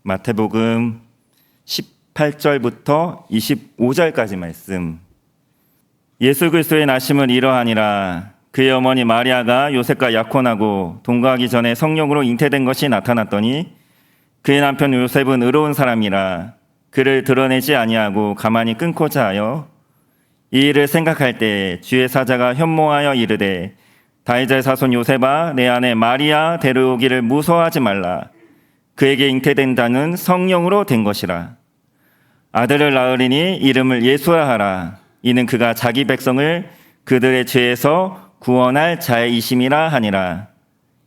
마태복음 18절부터 25절까지 말씀. 예수 그리스도의 나심은 이러하니라. 그의 어머니 마리아가 요셉과 약혼하고 동거하기 전에 성령으로 잉태된 것이 나타났더니 그의 남편 요셉은 의로운 사람이라 그를 드러내지 아니하고 가만히 끊고자 하여 이 일을 생각할 때 주의 사자가 현몽하여 이르되 다윗의 자손 요셉아 내 아내 마리아 데려오기를 무서워하지 말라. 그에게 잉태된다는 성령으로 된 것이라. 아들을 낳으리니 이름을 예수라 하라. 이는 그가 자기 백성을 그들의 죄에서 구원할 자이심이라 하니라.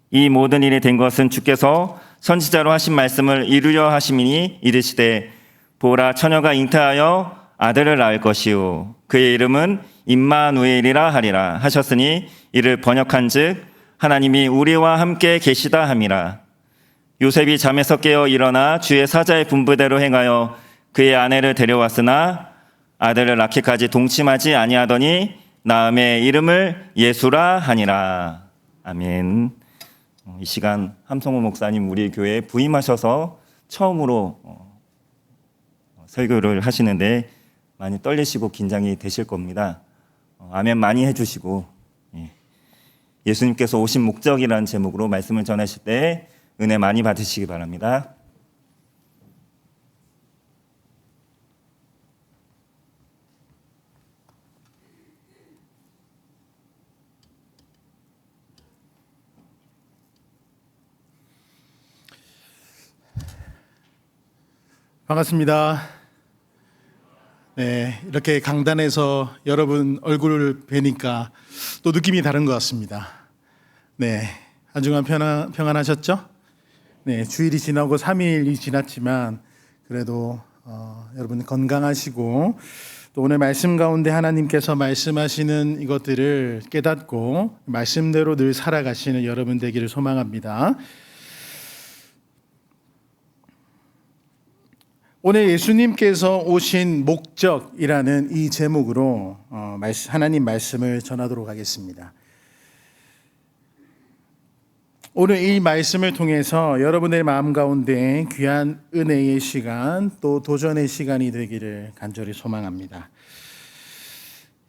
이 모든 일이 된 것은 주께서 선지자로 하신 말씀을 이루려 하심이니 이르시되 보라 처녀가 잉태하여 아들을 낳을 것이요 그의 이름은 임마누엘이라 하리라 하셨으니 이를 번역한즉 하나님이 우리와 함께 계시다 함이라. 요셉이 잠에서 깨어 일어나 주의 사자의 분부대로 행하여 그의 아내를 데려왔으나 아들을 낳기까지 동침하지 아니하더니 낳음에 이름을 예수라 하니라. 아멘. 이 시간 함성호 목사님 우리 교회에 부임하셔서 처음으로 설교를 하시는데 많이 떨리시고 긴장이 되실 겁니다. 아멘 많이 해주시고 예수님께서 오신 목적이라는 제목으로 말씀을 전하실 때 은혜 많이 받으시기 바랍니다. 반갑습니다. 네, 이렇게 강단에서 여러분 얼굴을 뵈니까 또 느낌이 다른 것 같습니다. 네, 한 주간 평안하셨죠? 네, 주일이 지나고 3일이 지났지만 그래도 여러분 건강하시고 또 오늘 말씀 가운데 하나님께서 말씀하시는 이것들을 깨닫고 말씀대로 늘 살아가시는 여러분 되기를 소망합니다. 오늘 예수님께서 오신 목적이라는 이 제목으로 하나님 말씀을 전하도록 하겠습니다. 오늘 이 말씀을 통해서 여러분의 마음 가운데 귀한 은혜의 시간 또 도전의 시간이 되기를 간절히 소망합니다.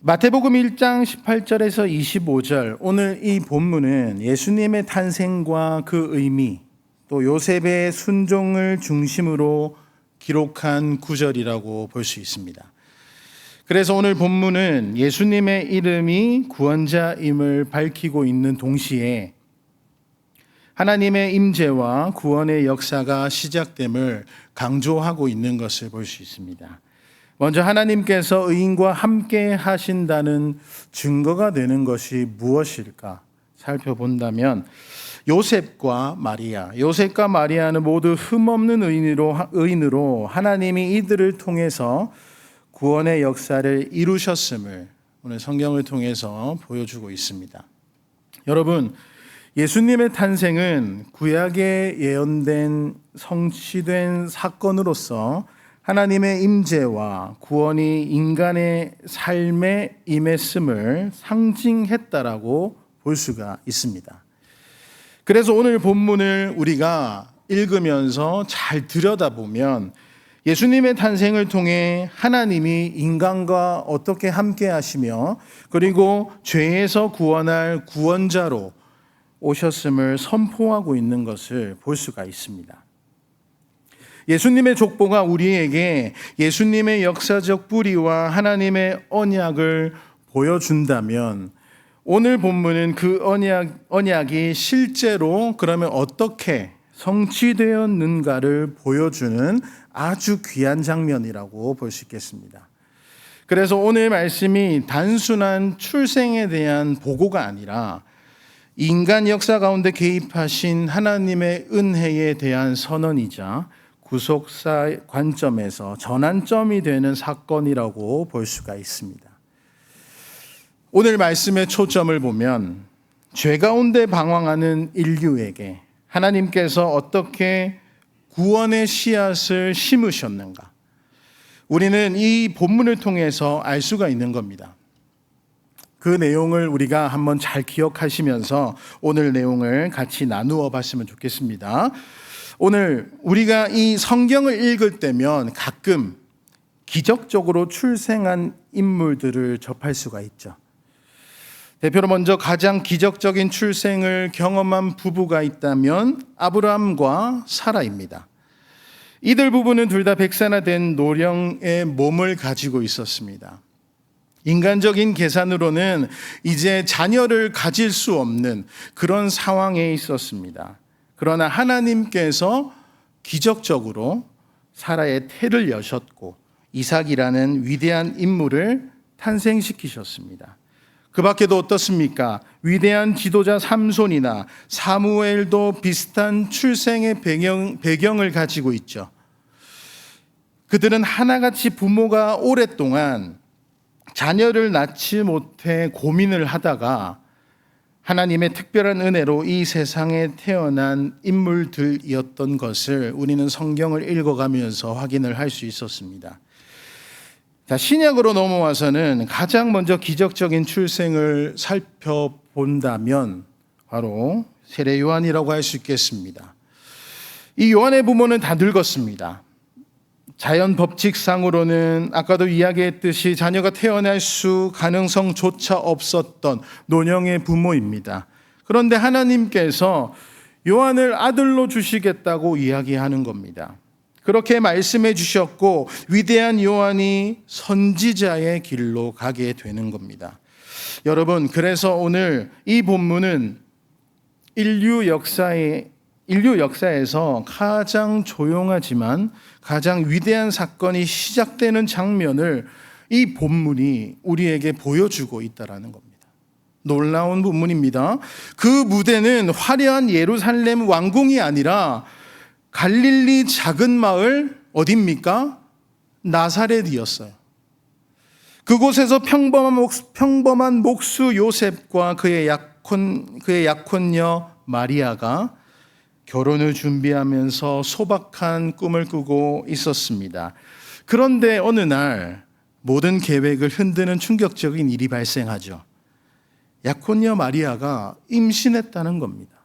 마태복음 1장 18절에서 25절 오늘 이 본문은 예수님의 탄생과 그 의미 또 요셉의 순종을 중심으로 기록한 구절이라고 볼 수 있습니다. 그래서 오늘 본문은 예수님의 이름이 구원자임을 밝히고 있는 동시에 하나님의 임재와 구원의 역사가 시작됨을 강조하고 있는 것을 볼 수 있습니다. 먼저 하나님께서 의인과 함께 하신다는 증거가 되는 것이 무엇일까 살펴본다면 요셉과 마리아는 모두 흠없는 의인으로 하나님이 이들을 통해서 구원의 역사를 이루셨음을 오늘 성경을 통해서 보여주고 있습니다. 여러분, 예수님의 탄생은 구약에 예언된 성취된 사건으로서 하나님의 임재와 구원이 인간의 삶에 임했음을 상징했다라고 볼 수가 있습니다. 그래서 오늘 본문을 우리가 읽으면서 잘 들여다보면 예수님의 탄생을 통해 하나님이 인간과 어떻게 함께 하시며 그리고 죄에서 구원할 구원자로 오셨음을 선포하고 있는 것을 볼 수가 있습니다. 예수님의 족보가 우리에게 예수님의 역사적 뿌리와 하나님의 언약을 보여준다면 오늘 본문은 그 언약이 실제로 그러면 어떻게 성취되었는가를 보여주는 아주 귀한 장면이라고 볼 수 있겠습니다. 그래서 오늘 말씀이 단순한 출생에 대한 보고가 아니라 인간 역사 가운데 개입하신 하나님의 은혜에 대한 선언이자 구속사 관점에서 전환점이 되는 사건이라고 볼 수가 있습니다. 오늘 말씀의 초점을 보면 죄 가운데 방황하는 인류에게 하나님께서 어떻게 구원의 씨앗을 심으셨는가? 우리는 이 본문을 통해서 알 수가 있는 겁니다. 그 내용을 우리가 한번 잘 기억하시면서 오늘 내용을 같이 나누어 봤으면 좋겠습니다. 오늘 우리가 이 성경을 읽을 때면 가끔 기적적으로 출생한 인물들을 접할 수가 있죠. 대표로 먼저 가장 기적적인 출생을 경험한 부부가 있다면 아브라함과 사라입니다. 이들 부부는 둘 다 100세나 된 노령의 몸을 가지고 있었습니다. 인간적인 계산으로는 이제 자녀를 가질 수 없는 그런 상황에 있었습니다. 그러나 하나님께서 기적적으로 사라의 태를 여셨고 이삭이라는 위대한 인물을 탄생시키셨습니다. 그 밖에도 어떻습니까? 위대한 지도자 삼손이나 사무엘도 비슷한 출생의 배경을 가지고 있죠. 그들은 하나같이 부모가 오랫동안 자녀를 낳지 못해 고민을 하다가 하나님의 특별한 은혜로 이 세상에 태어난 인물들이었던 것을 우리는 성경을 읽어가면서 확인을 할 수 있었습니다. 자, 신약으로 넘어와서는 가장 먼저 기적적인 출생을 살펴본다면 바로 세례 요한이라고 할 수 있겠습니다. 이 요한의 부모는 다 늙었습니다. 자연 법칙상으로는 아까도 이야기했듯이 자녀가 태어날 수 가능성조차 없었던 노령의 부모입니다. 그런데 하나님께서 요한을 아들로 주시겠다고 이야기하는 겁니다. 그렇게 말씀해 주셨고 위대한 요한이 선지자의 길로 가게 되는 겁니다. 여러분, 그래서 오늘 이 본문은 인류 역사에서 가장 조용하지만 가장 위대한 사건이 시작되는 장면을 이 본문이 우리에게 보여주고 있다는 겁니다. 놀라운 본문입니다. 그 무대는 화려한 예루살렘 왕궁이 아니라 갈릴리 작은 마을 어디입니까? 나사렛이었어요. 그곳에서 평범한 목수 요셉과 그의 약혼녀 마리아가 결혼을 준비하면서 소박한 꿈을 꾸고 있었습니다. 그런데 어느 날 모든 계획을 흔드는 충격적인 일이 발생하죠. 약혼녀 마리아가 임신했다는 겁니다.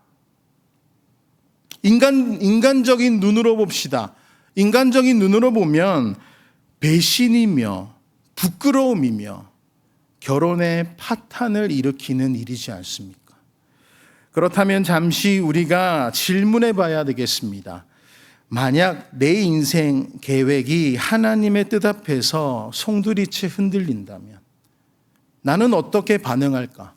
인간적인 눈으로 봅시다. 인간적인 눈으로 보면 배신이며 부끄러움이며 결혼의 파탄을 일으키는 일이지 않습니까? 그렇다면 잠시 우리가 질문해 봐야 되겠습니다. 만약 내 인생 계획이 하나님의 뜻 앞에서 송두리째 흔들린다면 나는 어떻게 반응할까?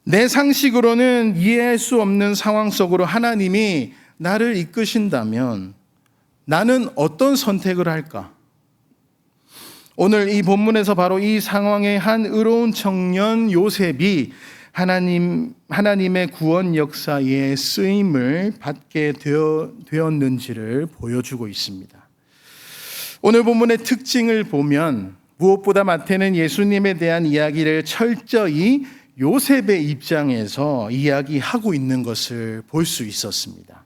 내 상식으로는 이해할 수 없는 상황 속으로 하나님이 나를 이끄신다면 나는 어떤 선택을 할까? 오늘 이 본문에서 바로 이 상황의 한 의로운 청년 요셉이 하나님의 구원 역사에 쓰임을 받게 되었는지를 보여주고 있습니다. 오늘 본문의 특징을 보면 무엇보다 마태는 예수님에 대한 이야기를 철저히 요셉의 입장에서 이야기하고 있는 것을 볼 수 있었습니다.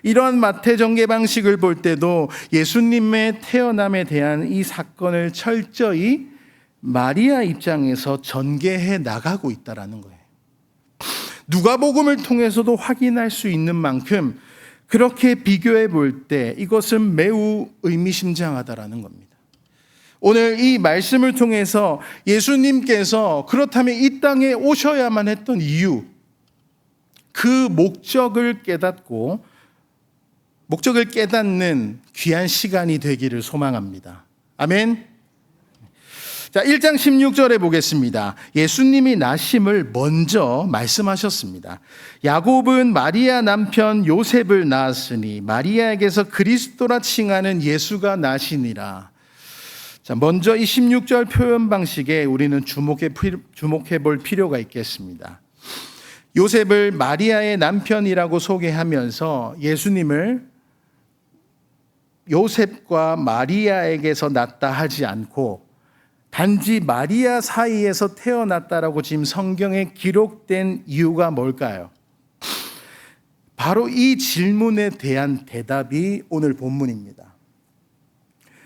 이러한 마태 전개 방식을 볼 때도 예수님의 태어남에 대한 이 사건을 철저히 마리아 입장에서 전개해 나가고 있다는 거예요. 누가복음을 통해서도 확인할 수 있는 만큼 그렇게 비교해 볼 때 이것은 매우 의미심장하다라는 겁니다. 오늘 이 말씀을 통해서 예수님께서 그렇다면 이 땅에 오셔야만 했던 이유, 그 목적을 깨닫는 귀한 시간이 되기를 소망합니다. 아멘. 자, 1장 16절에 보겠습니다. 예수님이 나심을 먼저 말씀하셨습니다. 야곱은 마리아 남편 요셉을 낳았으니 마리아에게서 그리스도라 칭하는 예수가 나시니라. 자, 먼저 이 16절 표현 방식에 우리는 주목해 볼 필요가 있겠습니다. 요셉을 마리아의 남편이라고 소개하면서 예수님을 요셉과 마리아에게서 낳았다 하지 않고 단지 마리아 사이에서 태어났다라고 지금 성경에 기록된 이유가 뭘까요? 바로 이 질문에 대한 대답이 오늘 본문입니다.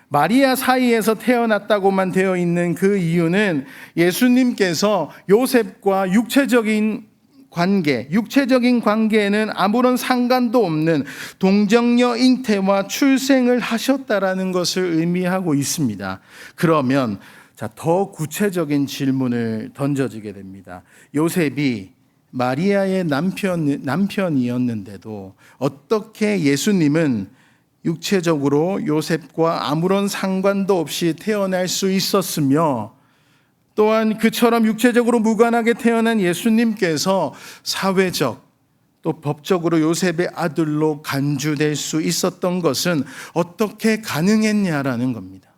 마리아 사이에서 태어났다고만 되어 있는 그 이유는 예수님께서 요셉과 육체적인 관계, 육체적인 관계에는 아무런 상관도 없는 동정녀 잉태와 출생을 하셨다라는 것을 의미하고 있습니다. 그러면 더 구체적인 질문을 던져지게 됩니다. 요셉이 마리아의 남편이었는데도 어떻게 예수님은 육체적으로 요셉과 아무런 상관도 없이 태어날 수 있었으며, 또한 그처럼 육체적으로 무관하게 태어난 예수님께서 사회적 또 법적으로 요셉의 아들로 간주될 수 있었던 것은 어떻게 가능했냐라는 겁니다.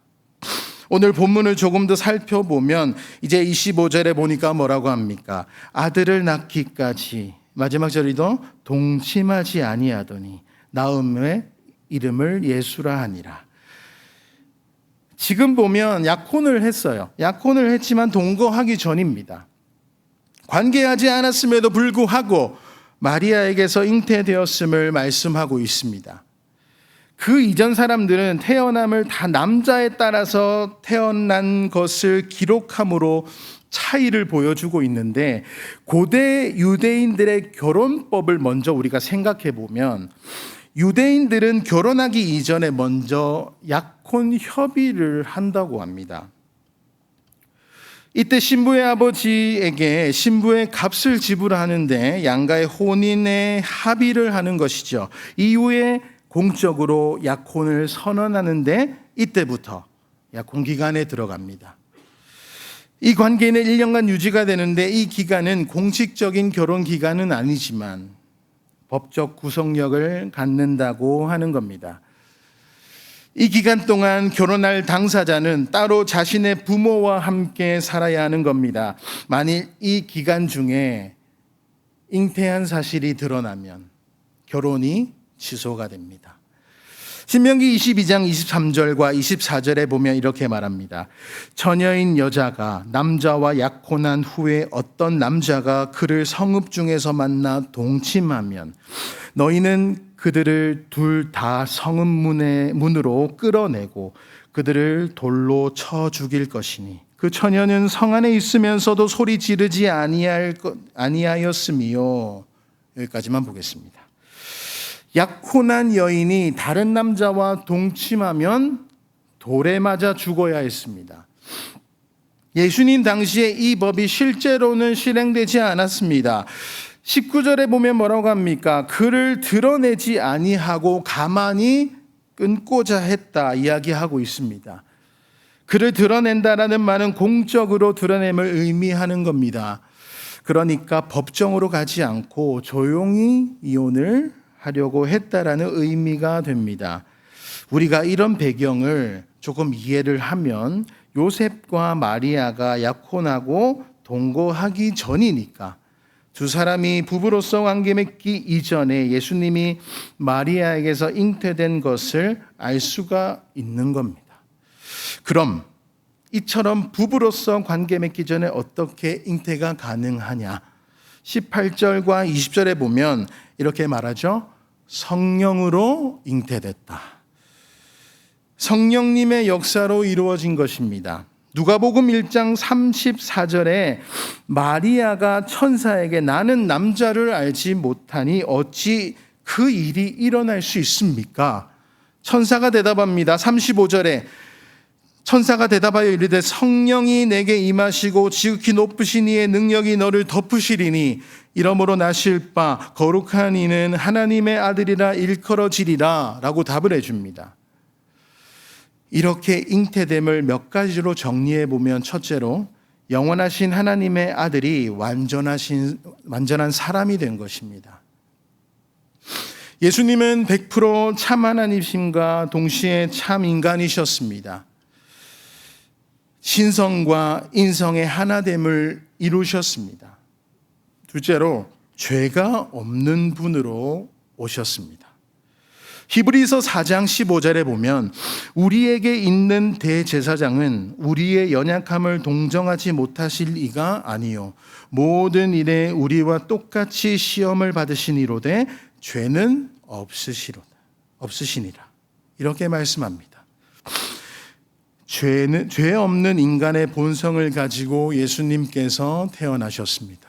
오늘 본문을 조금 더 살펴보면 이제 25절에 보니까 뭐라고 합니까? 아들을 낳기까지, 마지막 절이도 동침하지 아니하더니 나음의 이름을 예수라 하니라. 지금 보면 약혼을 했어요. 약혼을 했지만 동거하기 전입니다. 관계하지 않았음에도 불구하고 마리아에게서 잉태되었음을 말씀하고 있습니다. 그 이전 사람들은 태어남을 다 남자에 따라서 태어난 것을 기록함으로 차이를 보여주고 있는데, 고대 유대인들의 결혼법을 먼저 우리가 생각해 보면 유대인들은 결혼하기 이전에 먼저 약혼 협의를 한다고 합니다. 이때 신부의 아버지에게 신부의 값을 지불하는데 양가의 혼인의 합의를 하는 것이죠. 이후에 공적으로 약혼을 선언하는데 이때부터 약혼 기간에 들어갑니다. 이 관계는 1년간 유지가 되는데 이 기간은 공식적인 결혼 기간은 아니지만 법적 구속력을 갖는다고 하는 겁니다. 이 기간 동안 결혼할 당사자는 따로 자신의 부모와 함께 살아야 하는 겁니다. 만일 이 기간 중에 잉태한 사실이 드러나면 결혼이 취소가 됩니다. 신명기 22장 23절과 24절에 보면 이렇게 말합니다. 처녀인 여자가 남자와 약혼한 후에 어떤 남자가 그를 성읍 중에서 만나 동침하면 너희는 그들을 둘 다 성읍 문으로 끌어내고 그들을 돌로 쳐 죽일 것이니 그 처녀는 성 안에 있으면서도 소리 지르지 아니하였으며. 여기까지만 보겠습니다. 약혼한 여인이 다른 남자와 동침하면 돌에 맞아 죽어야 했습니다. 예수님 당시에 이 법이 실제로는 실행되지 않았습니다. 19절에 보면 뭐라고 합니까? 그를 드러내지 아니하고 가만히 끊고자 했다 이야기하고 있습니다. 그를 드러낸다라는 말은 공적으로 드러냄을 의미하는 겁니다. 그러니까 법정으로 가지 않고 조용히 이혼을 하려고 했다라는 의미가 됩니다. 우리가 이런 배경을 조금 이해를 하면 요셉과 마리아가 약혼하고 동거하기 전이니까 두 사람이 부부로서 관계 맺기 이전에 예수님이 마리아에게서 잉태된 것을 알 수가 있는 겁니다. 그럼 이처럼 부부로서 관계 맺기 전에 어떻게 잉태가 가능하냐? 18절과 20절에 보면 이렇게 말하죠. 성령으로 잉태됐다. 성령님의 역사로 이루어진 것입니다. 누가복음 1장 34절에 마리아가 천사에게 나는 남자를 알지 못하니 어찌 그 일이 일어날 수 있습니까? 천사가 대답합니다. 35절에 천사가 대답하여 이르되 성령이 내게 임하시고 지극히 높으신 이의 능력이 너를 덮으시리니 이러므로 나실 바 거룩한 이는 하나님의 아들이라 일컬어지리라 라고 답을 해줍니다. 이렇게 잉태됨을 몇 가지로 정리해 보면 첫째로 영원하신 하나님의 아들이 완전한 사람이 된 것입니다. 예수님은 100% 참 하나님이심과 동시에 참 인간이셨습니다. 신성과 인성의 하나됨을 이루셨습니다. 둘째로 죄가 없는 분으로 오셨습니다. 히브리서 4장 15절에 보면 우리에게 있는 대제사장은 우리의 연약함을 동정하지 못하실 이가 아니요 모든 일에 우리와 똑같이 시험을 받으시니로되 죄는 없으시니라. 이렇게 말씀합니다. 죄 없는 인간의 본성을 가지고 예수님께서 태어나셨습니다.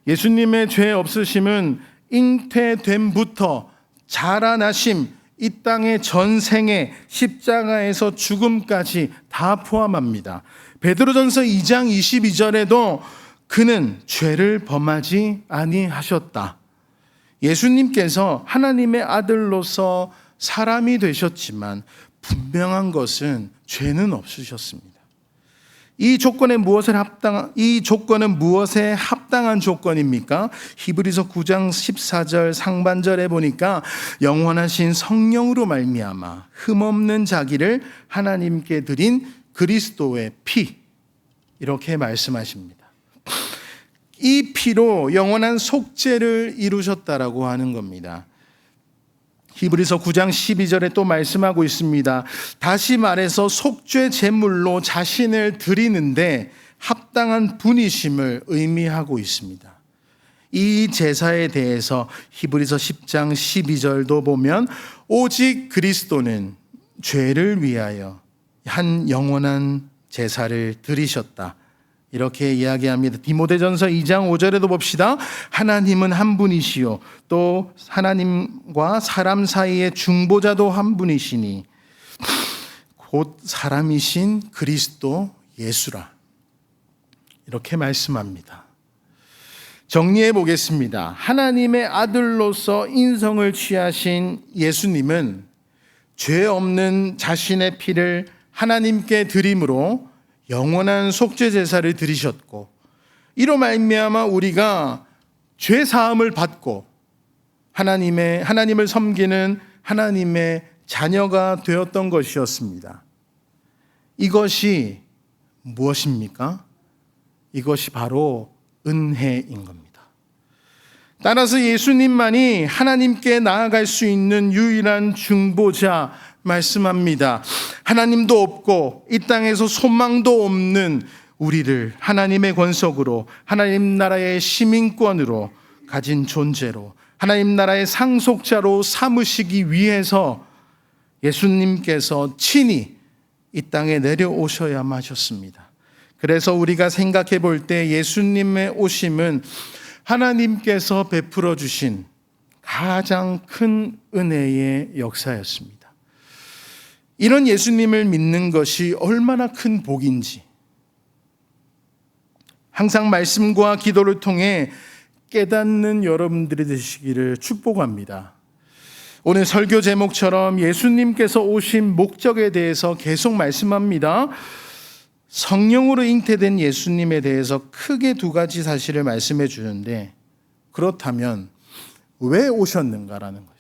예수님의 죄 없으심은 잉태됨부터 자라나심, 이 땅의 전생에 십자가에서 죽음까지 다 포함합니다. 베드로전서 2장 22절에도 그는 죄를 범하지 아니하셨다. 예수님께서 하나님의 아들로서 사람이 되셨지만 분명한 것은 죄는 없으셨습니다. 이 조건은 무엇에 합당한 조건입니까? 히브리서 9장 14절 상반절에 보니까 영원하신 성령으로 말미암아 흠없는 자기를 하나님께 드린 그리스도의 피, 이렇게 말씀하십니다. 이 피로 영원한 속죄를 이루셨다라고 하는 겁니다. 히브리서 9장 12절에 또 말씀하고 있습니다. 다시 말해서 속죄 제물로 자신을 드리는데 합당한 분이심을 의미하고 있습니다. 이 제사에 대해서 히브리서 10장 12절도 보면 오직 그리스도는 죄를 위하여 한 영원한 제사를 드리셨다, 이렇게 이야기합니다. 디모데전서 2장 5절에도 봅시다. 하나님은 한 분이시요 또 하나님과 사람 사이의 중보자도 한 분이시니 곧 사람이신 그리스도 예수라, 이렇게 말씀합니다. 정리해 보겠습니다. 하나님의 아들로서 인성을 취하신 예수님은 죄 없는 자신의 피를 하나님께 드림으로 영원한 속죄 제사를 드리셨고, 이로 말미암아 우리가 죄 사함을 받고 하나님을 섬기는 하나님의 자녀가 되었던 것이었습니다. 이것이 무엇입니까? 이것이 바로 은혜인 겁니다. 따라서 예수님만이 하나님께 나아갈 수 있는 유일한 중보자 말씀합니다. 하나님도 없고 이 땅에서 소망도 없는 우리를 하나님의 권속으로, 하나님 나라의 시민권으로 가진 존재로, 하나님 나라의 상속자로 삼으시기 위해서 예수님께서 친히 이 땅에 내려오셔야만 하셨습니다. 그래서 우리가 생각해 볼 때 예수님의 오심은 하나님께서 베풀어 주신 가장 큰 은혜의 역사였습니다. 이런 예수님을 믿는 것이 얼마나 큰 복인지 항상 말씀과 기도를 통해 깨닫는 여러분들이 되시기를 축복합니다. 오늘 설교 제목처럼 예수님께서 오신 목적에 대해서 계속 말씀합니다. 성령으로 잉태된 예수님에 대해서 크게 두 가지 사실을 말씀해 주는데, 그렇다면 왜 오셨는가라는 거죠.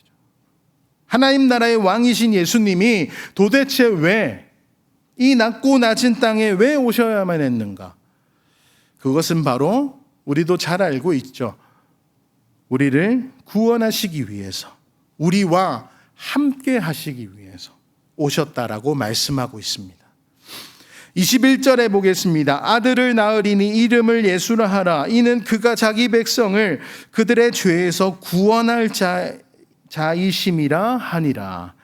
하나님 나라의 왕이신 예수님이 도대체 왜 이 낮고 낮은 땅에 왜 오셔야만 했는가? 그것은 바로 우리도 잘 알고 있죠. 우리를 구원하시기 위해서, 우리와 함께 하시기 위해서 오셨다라고 말씀하고 있습니다. 21절에 보겠습니다. 아들을 낳으리니 이름을 예수라 하라. 이는 그가 자기 백성을 그들의 죄에서 구원할 자이심이라 하니라.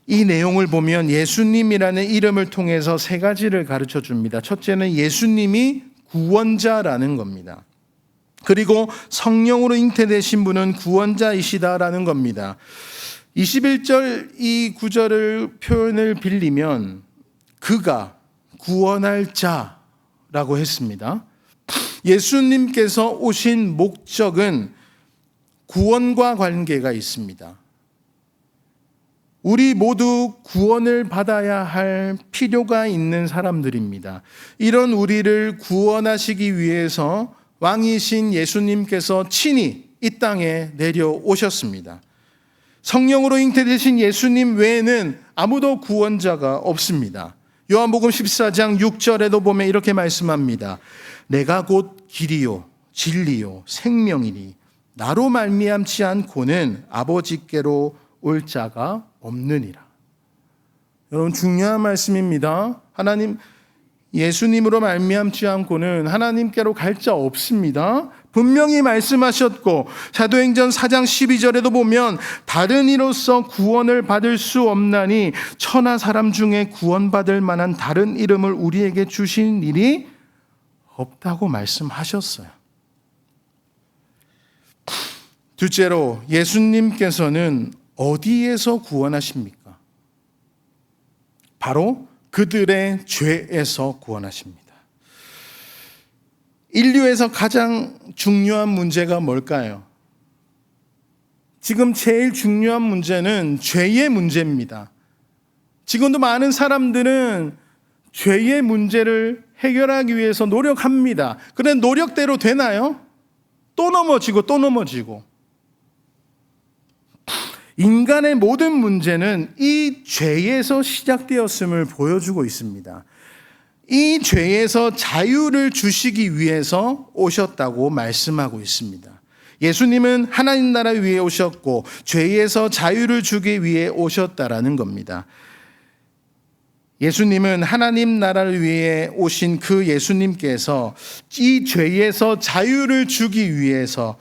이 내용을 보면 예수님이라는 이름을 통해서 세 가지를 가르쳐 줍니다. 첫째는 예수님이 구원자라는 겁니다. 그리고 성령으로 잉태되신 분은 구원자이시다라는 겁니다. 21절 이 구절을 표현을 빌리면 그가 구원할 자라고 했습니다. 예수님께서 오신 목적은 구원과 관계가 있습니다. 우리 모두 구원을 받아야 할 필요가 있는 사람들입니다. 이런 우리를 구원하시기 위해서 왕이신 예수님께서 친히 이 땅에 내려오셨습니다. 성령으로 잉태되신 예수님 외에는 아무도 구원자가 없습니다. 요한복음 14장 6절에도 보면 이렇게 말씀합니다. 내가 곧 길이요 진리요 생명이니 나로 말미암지 않고는 아버지께로 올 자가 없느니라. 여러분, 중요한 말씀입니다. 예수님으로 말미암지 않고는 하나님께로 갈 자 없습니다. 분명히 말씀하셨고, 사도행전 4장 12절에도 보면 다른 이로서 구원을 받을 수 없나니 천하 사람 중에 구원받을 만한 다른 이름을 우리에게 주신 일이 없다고 말씀하셨어요. 둘째로 예수님께서는 어디에서 구원하십니까? 바로 그들의 죄에서 구원하십니다. 인류에서 가장 중요한 문제가 뭘까요? 지금 제일 중요한 문제는 죄의 문제입니다. 지금도 많은 사람들은 죄의 문제를 해결하기 위해서 노력합니다. 그런데 노력대로 되나요? 또 넘어지고 또 넘어지고. 인간의 모든 문제는 이 죄에서 시작되었음을 보여주고 있습니다. 이 죄에서 자유를 주시기 위해서 오셨다고 말씀하고 있습니다. 예수님은 하나님 나라 위에 오셨고 죄에서 자유를 주기 위해 오셨다라는 겁니다. 예수님은 하나님 나라를 위해 오신 그 예수님께서 이 죄에서 자유를 주기 위해서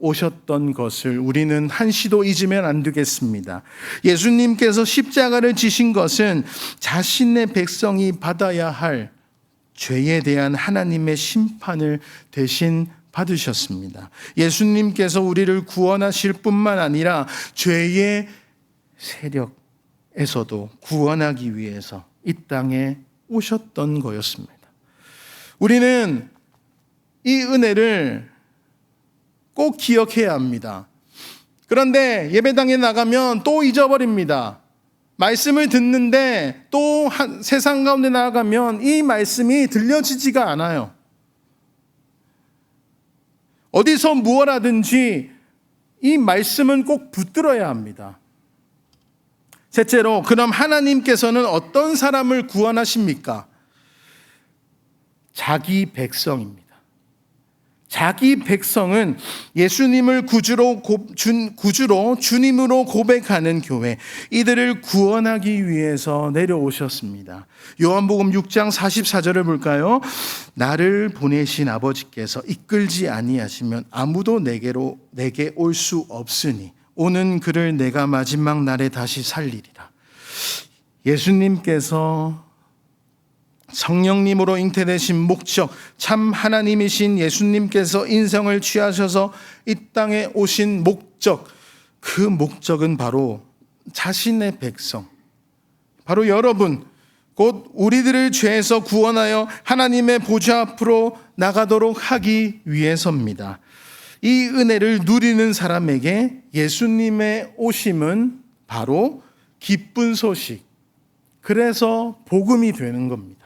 오셨던 것을 우리는 한시도 잊으면 안 되겠습니다. 예수님께서 십자가를 지신 것은 자신의 백성이 받아야 할 죄에 대한 하나님의 심판을 대신 받으셨습니다. 예수님께서 우리를 구원하실 뿐만 아니라 죄의 세력에서도 구원하기 위해서 이 땅에 오셨던 거였습니다. 우리는 이 은혜를 꼭 기억해야 합니다. 그런데 예배당에 나가면 또 잊어버립니다. 말씀을 듣는데 또 세상 가운데 나아가면 이 말씀이 들려지지가 않아요. 어디서 무엇 하든지 이 말씀은 꼭 붙들어야 합니다. 셋째로, 그럼 하나님께서는 어떤 사람을 구원하십니까? 자기 백성입니다. 자기 백성은 예수님을 구주로 주님으로 고백하는 교회, 이들을 구원하기 위해서 내려오셨습니다. 요한복음 6장 44절을 볼까요? 나를 보내신 아버지께서 이끌지 아니하시면 아무도 내게 올 수 없으니 오는 그를 내가 마지막 날에 다시 살리리라. 예수님께서 성령님으로 잉태되신 목적, 참 하나님이신 예수님께서 인성을 취하셔서 이 땅에 오신 목적, 그 목적은 바로 자신의 백성, 바로 여러분, 곧 우리들을 죄에서 구원하여 하나님의 보좌 앞으로 나가도록 하기 위해서입니다. 이 은혜를 누리는 사람에게 예수님의 오심은 바로 기쁜 소식, 그래서 복음이 되는 겁니다.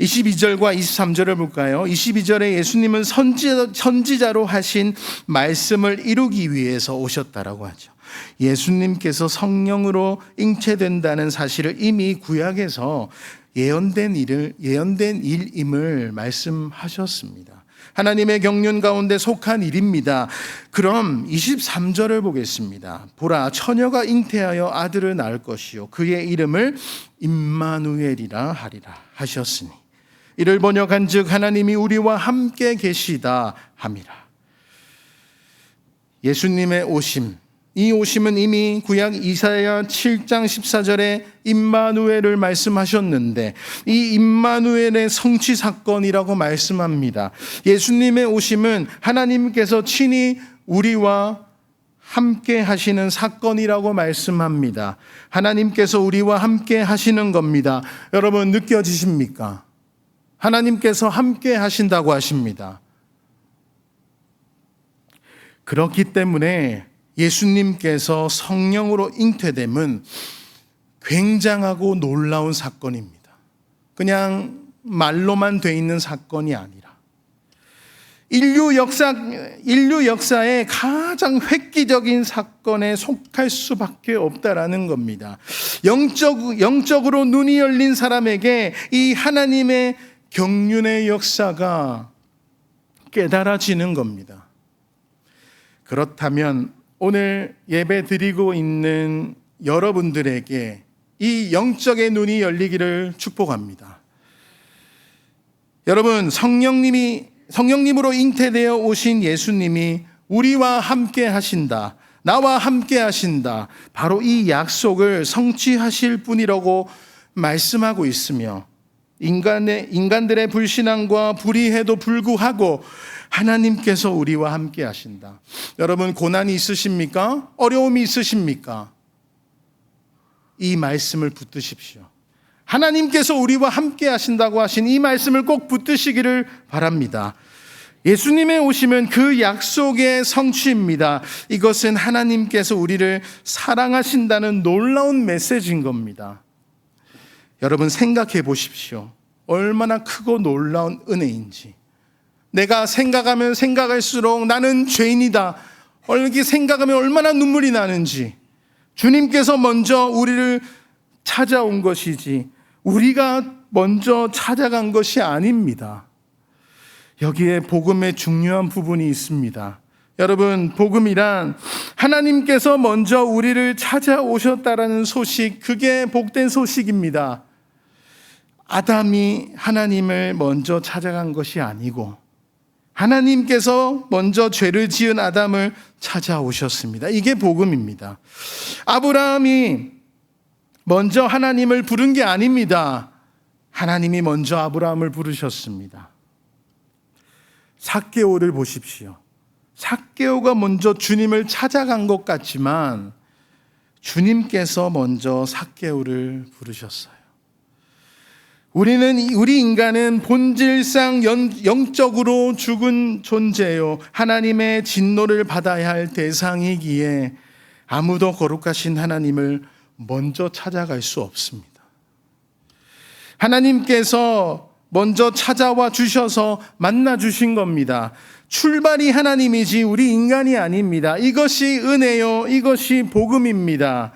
22절과 23절을 볼까요? 22절에 예수님은 선지자로 하신 말씀을 이루기 위해서 오셨다라고 하죠. 예수님께서 성령으로 잉태된다는 사실을 이미 구약에서 예언된 일임을 말씀하셨습니다. 하나님의 경륜 가운데 속한 일입니다. 그럼 23절을 보겠습니다. 보라, 처녀가 잉태하여 아들을 낳을 것이요 그의 이름을 임마누엘이라 하리라 하셨으니 이를 번역한즉 하나님이 우리와 함께 계시다 함이라. 예수님의 오심, 이 오심은 이미 구약 이사야 7장 14절에 임마누엘을 말씀하셨는데 이 임마누엘의 성취 사건이라고 말씀합니다. 예수님의 오심은 하나님께서 친히 우리와 함께 하시는 사건이라고 말씀합니다. 하나님께서 우리와 함께 하시는 겁니다. 여러분 느껴지십니까? 하나님께서 함께 하신다고 하십니다. 그렇기 때문에 예수님께서 성령으로 잉태됨은 굉장하고 놀라운 사건입니다. 그냥 말로만 돼 있는 사건이 아니라 인류 역사의 가장 획기적인 사건에 속할 수밖에 없다라는 겁니다. 영적으로 눈이 열린 사람에게 이 하나님의 경륜의 역사가 깨달아지는 겁니다. 그렇다면 오늘 예배 드리고 있는 여러분들에게 이 영적의 눈이 열리기를 축복합니다. 여러분, 성령님으로 잉태되어 오신 예수님이 우리와 함께 하신다, 나와 함께 하신다, 바로 이 약속을 성취하실 분이라고 말씀하고 있으며 인간들의 불신앙과 불의에도 불구하고 하나님께서 우리와 함께 하신다. 여러분, 고난이 있으십니까? 어려움이 있으십니까? 이 말씀을 붙드십시오. 하나님께서 우리와 함께 하신다고 하신 이 말씀을 꼭 붙드시기를 바랍니다. 예수님의 오심은 그 약속의 성취입니다. 이것은 하나님께서 우리를 사랑하신다는 놀라운 메시지인 겁니다. 여러분, 생각해 보십시오. 얼마나 크고 놀라운 은혜인지. 내가 생각하면 생각할수록 나는 죄인이다, 이렇게 생각하면 얼마나 눈물이 나는지. 주님께서 먼저 우리를 찾아온 것이지 우리가 먼저 찾아간 것이 아닙니다. 여기에 복음의 중요한 부분이 있습니다. 여러분, 복음이란 하나님께서 먼저 우리를 찾아오셨다라는 소식, 그게 복된 소식입니다. 아담이 하나님을 먼저 찾아간 것이 아니고 하나님께서 먼저 죄를 지은 아담을 찾아오셨습니다. 이게 복음입니다. 아브라함이 먼저 하나님을 부른 게 아닙니다. 하나님이 먼저 아브라함을 부르셨습니다. 삭개오를 보십시오. 삭개오가 먼저 주님을 찾아간 것 같지만 주님께서 먼저 삭개오를 부르셨어요. 우리 인간은 본질상 영적으로 죽은 존재요, 하나님의 진노를 받아야 할 대상이기에 아무도 거룩하신 하나님을 먼저 찾아갈 수 없습니다. 하나님께서 먼저 찾아와 주셔서 만나 주신 겁니다. 출발이 하나님이지 우리 인간이 아닙니다. 이것이 은혜요, 이것이 복음입니다.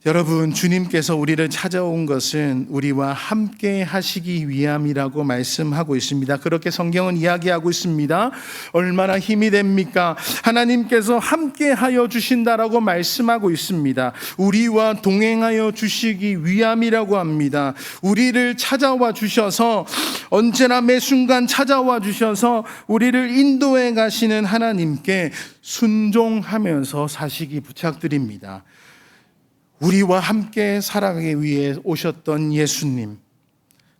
여러분, 주님께서 우리를 찾아온 것은 우리와 함께 하시기 위함이라고 말씀하고 있습니다. 그렇게 성경은 이야기하고 있습니다. 얼마나 힘이 됩니까? 하나님께서 함께 하여 주신다라고 말씀하고 있습니다. 우리와 동행하여 주시기 위함이라고 합니다. 우리를 찾아와 주셔서, 언제나 매 순간 찾아와 주셔서 우리를 인도해 가시는 하나님께 순종하면서 사시기 부탁드립니다. 우리와 함께 살아가기 위해 오셨던 예수님.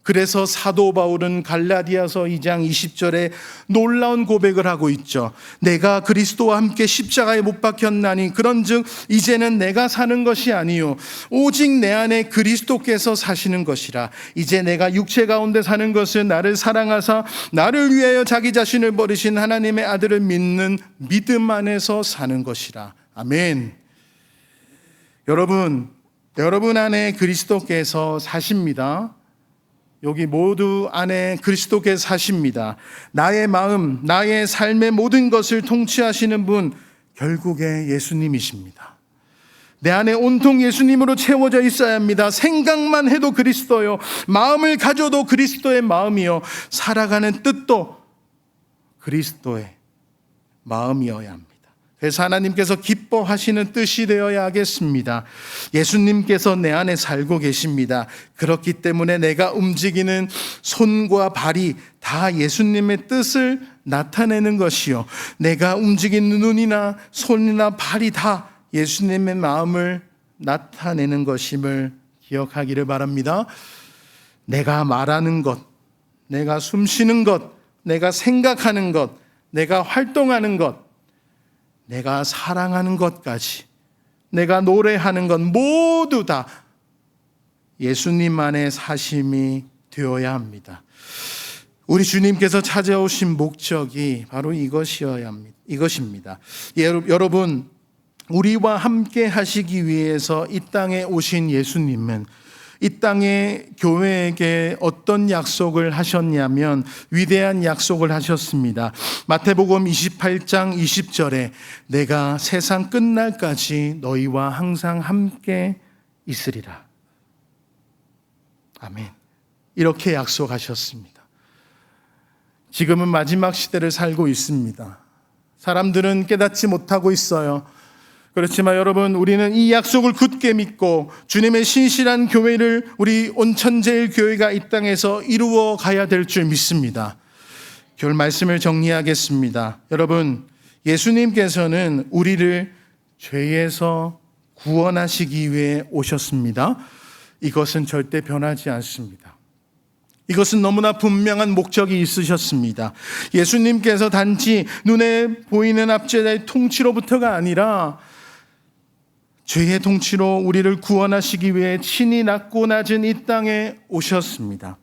그래서 사도 바울은 갈라디아서 2장 20절에 놀라운 고백을 하고 있죠. 내가 그리스도와 함께 십자가에 못 박혔나니 그런즉 이제는 내가 사는 것이 아니요 오직 내 안에 그리스도께서 사시는 것이라. 이제 내가 육체 가운데 사는 것은 나를 사랑하사 나를 위하여 자기 자신을 버리신 하나님의 아들을 믿는 믿음 안에서 사는 것이라. 아멘. 여러분 안에 그리스도께서 사십니다. 여기 모두 안에 그리스도께서 사십니다. 나의 마음, 나의 삶의 모든 것을 통치하시는 분, 결국에 예수님이십니다. 내 안에 온통 예수님으로 채워져 있어야 합니다. 생각만 해도 그리스도요, 마음을 가져도 그리스도의 마음이요, 살아가는 뜻도 그리스도의 마음이어야 합니다. 그래서 하나님께서 기뻐하시는 뜻이 되어야 하겠습니다. 예수님께서 내 안에 살고 계십니다. 그렇기 때문에 내가 움직이는 손과 발이 다 예수님의 뜻을 나타내는 것이요, 내가 움직이는 눈이나 손이나 발이 다 예수님의 마음을 나타내는 것임을 기억하기를 바랍니다. 내가 말하는 것, 내가 숨쉬는 것, 내가 생각하는 것, 내가 활동하는 것, 내가 사랑하는 것까지, 내가 노래하는 것 모두 다 예수님 안에 사심이 되어야 합니다. 우리 주님께서 찾아오신 목적이 바로 이것입니다. 여러분, 우리와 함께 하시기 위해서 이 땅에 오신 예수님은 이 땅의 교회에게 어떤 약속을 하셨냐면 위대한 약속을 하셨습니다. 마태복음 28장 20절에 내가 세상 끝날까지 너희와 항상 함께 있으리라. 아멘. 이렇게 약속하셨습니다. 지금은 마지막 시대를 살고 있습니다. 사람들은 깨닫지 못하고 있어요. 그렇지만 여러분, 우리는 이 약속을 굳게 믿고 주님의 신실한 교회를, 우리 온천재일 교회가 이 땅에서 이루어 가야 될 줄 믿습니다. 결 말씀을 정리하겠습니다. 여러분, 예수님께서는 우리를 죄에서 구원하시기 위해 오셨습니다. 이것은 절대 변하지 않습니다. 이것은 너무나 분명한 목적이 있으셨습니다. 예수님께서 단지 눈에 보이는 압제자의 통치로부터가 아니라 죄의 통치로 우리를 구원하시기 위해 친히 낮고 낮은 이 땅에 오셨습니다.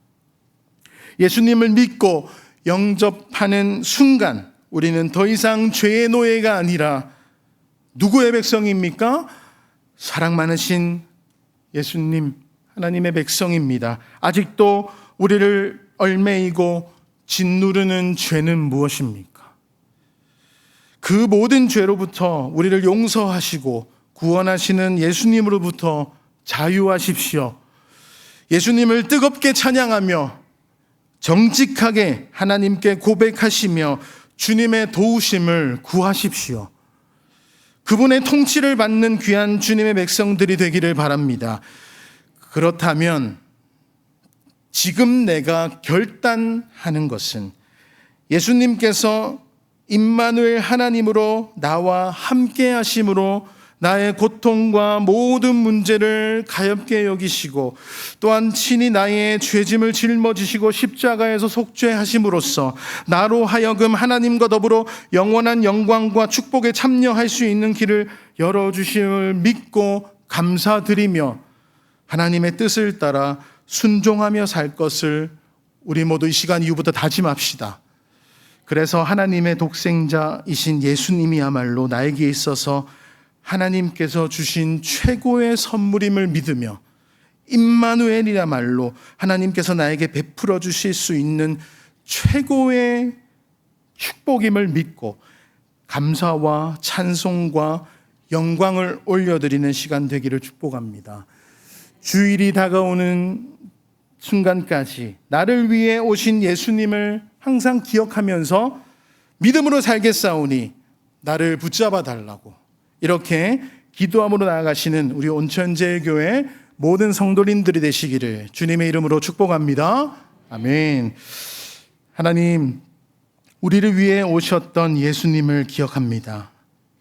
예수님을 믿고 영접하는 순간 우리는 더 이상 죄의 노예가 아니라 누구의 백성입니까? 사랑 많으신 예수님, 하나님의 백성입니다. 아직도 우리를 얽매이고 짓누르는 죄는 무엇입니까? 그 모든 죄로부터 우리를 용서하시고 구원하시는 예수님으로부터 자유하십시오. 예수님을 뜨겁게 찬양하며 정직하게 하나님께 고백하시며 주님의 도우심을 구하십시오. 그분의 통치를 받는 귀한 주님의 백성들이 되기를 바랍니다. 그렇다면 지금 내가 결단하는 것은 예수님께서 임마누엘 하나님으로 나와 함께 하심으로 나의 고통과 모든 문제를 가볍게 여기시고 또한 친히 나의 죄짐을 짊어지시고 십자가에서 속죄하심으로써 나로 하여금 하나님과 더불어 영원한 영광과 축복에 참여할 수 있는 길을 열어주심을 믿고 감사드리며 하나님의 뜻을 따라 순종하며 살 것을 우리 모두 이 시간 이후부터 다짐합시다. 그래서 하나님의 독생자이신 예수님이야말로 나에게 있어서 하나님께서 주신 최고의 선물임을 믿으며 임마누엘이야말로 하나님께서 나에게 베풀어 주실 수 있는 최고의 축복임을 믿고 감사와 찬송과 영광을 올려드리는 시간 되기를 축복합니다. 주일이 다가오는 순간까지 나를 위해 오신 예수님을 항상 기억하면서 믿음으로 살겠사오니 나를 붙잡아 달라고 이렇게 기도함으로 나아가시는 우리 온천제일교회 모든 성도님들이 되시기를 주님의 이름으로 축복합니다. 아멘. 하나님, 우리를 위해 오셨던 예수님을 기억합니다.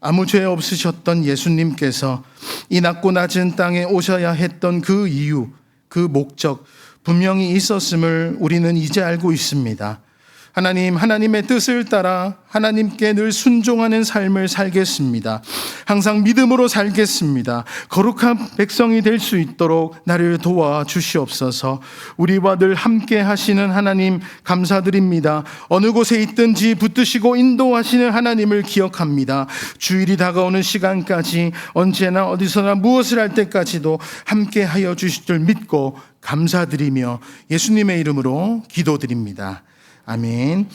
아무 죄 없으셨던 예수님께서 이 낮고 낮은 땅에 오셔야 했던 그 이유, 그 목적 분명히 있었음을 우리는 이제 알고 있습니다. 하나님, 하나님의 뜻을 따라 하나님께 늘 순종하는 삶을 살겠습니다. 항상 믿음으로 살겠습니다. 거룩한 백성이 될 수 있도록 나를 도와주시옵소서. 우리와 늘 함께 하시는 하나님 감사드립니다. 어느 곳에 있든지 붙드시고 인도하시는 하나님을 기억합니다. 주일이 다가오는 시간까지 언제나 어디서나 무엇을 할 때까지도 함께 하여 주실 줄 믿고 감사드리며 예수님의 이름으로 기도드립니다. 아멘.